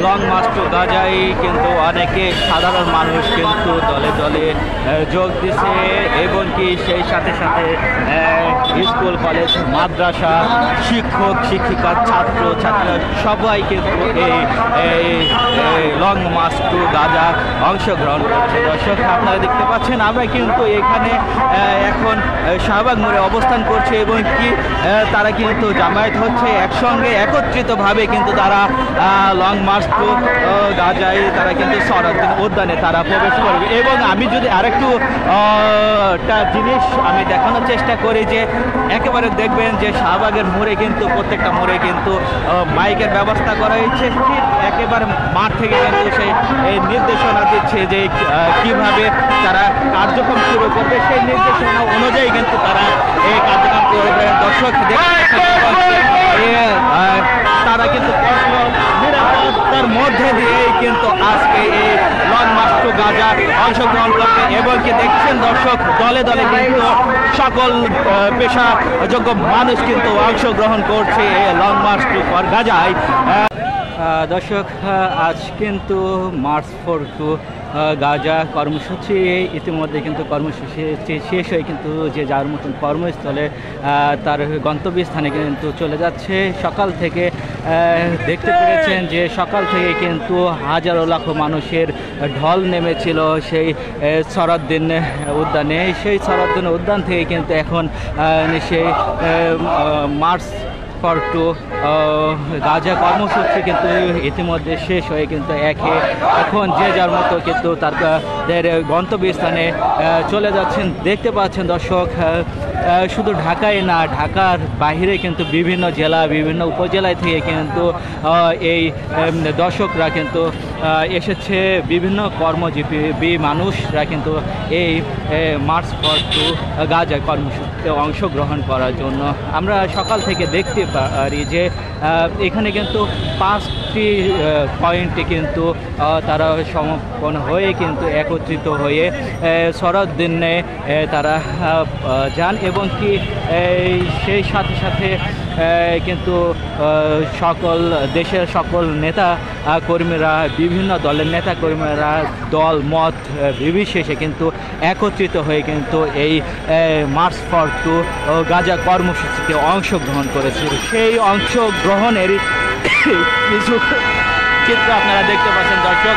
Long March two গাজায় কিন্তু অনেকে সাধারণ মানুষ কিন্তু দলে দলে যোগ দিছে এবং কি সেই সাথে সাথে স্কুল কলেজ মাদ্রাসা শিক্ষক শিক্ষিকা ছাত্র ছাত্রীরা সবাই কিন্তু এই লং মার্চ টু গাজা অংশগ্রহণ করছে। দর্শক আপনারা দেখতে পাচ্ছেন আমরা কিন্তু এখানে এখন শাহবাগ মোড়ে অবস্থান করছে এবং কি তারা কিন্তু জামায়াত হচ্ছে একসঙ্গে একত্রিতভাবে কিন্তু তারা লং মার্চ টু গাজায় তারা কিন্তু সরাদ্দিন উদ্যানে তারা প্রবেশ করবে। এবং আমি যদি আরেকটু জিনিস আমি দেখানোর চেষ্টা করি যে একেবারে দেখবেন যে শাহবাগের মোড়ে কিন্তু প্রত্যেকটা মোড়ে কিন্তু মাইকের ব্যবস্থা করা হয়েছে, ঠিক একেবারে মাঠ থেকে কিন্তু সেই নির্দেশনা দিচ্ছে যে কিভাবে তারা কার্যক্রম শুরু করবে, সেই নির্দেশনা অনুযায়ী কিন্তু তারা এই কার্যক্রম করবে। দর্শক তারা কিন্তু নিরাপত্তার মধ্যে দিয়েই কিন্তু আজকে এই লং মার্চ টু গাজা অংশগ্রহণ করবে এবং কি দেখছেন দর্শক দলে দলে কিন্তু সকল পেশাযোগ্য মানুষ কিন্তু অংশগ্রহণ করছে এই লং মার্চ টু গাজায়। দর্শক আজ কিন্তু মার্চ ফর টু গাজা কর্মসূচি ইতিমধ্যে কিন্তু কর্মসূচি শেষ হয়ে কিন্তু যে যার মতন কর্মস্থলে তার গন্তব্যস্থানে কিন্তু চলে যাচ্ছে। সকাল থেকে দেখতে পেরেছেন যে সকাল থেকে কিন্তু হাজারো লাখো মানুষের ঢল নেমেছিল সেই সরাদ্দিন উদ্যানে। সেই সরাদ্দিন উদ্যান থেকে কিন্তু এখন সেই মার্চ ফর টু গাজা কর্মসূচি কিন্তু ইতিমধ্যে শেষ হয়ে কিন্তু এখন যে যার মতো কিন্তু তাদের গন্তব্যস্থানে চলে যাচ্ছেন। দেখতে পাচ্ছেন দর্শক শুধু ঢাকায় না, ঢাকার বাইরে কিন্তু বিভিন্ন জেলা বিভিন্ন উপজেলায় থেকে কিন্তু এই দর্শকরা কিন্তু এসেছে, বিভিন্ন কর্মজীবী মানুষরা কিন্তু এই মার্চ ফর টু গাজা কর্মসূচিতে অংশগ্রহণ করার জন্য। আমরা সকাল থেকে দেখতে পারি যে এখানে কিন্তু 5টি পয়েন্টে কিন্তু তারা সমাপন হয়ে কিন্তু একত্রিত হয়ে সরাদ্দিনে তারা যান এবং কি সেই সাথে সাথে কিন্তু সকল দেশের সকল নেতা কর্মীরা বিভিন্ন দলের নেতা কর্মীরা দল মত নির্বিশেষে কিন্তু একত্রিত হয়ে কিন্তু এই মার্চ ফর টু গাজা কর্মসূচিতে অংশগ্রহণ করেছে। সেই অংশগ্রহণের কিছু চিত্র আপনারা দেখতে পাচ্ছেন দর্শক।